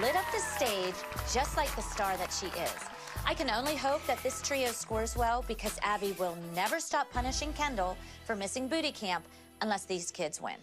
lit up the stage just like the star that she is. I can only hope that this trio scores well because Abby will never stop punishing Kendall for missing booty camp unless these kids win.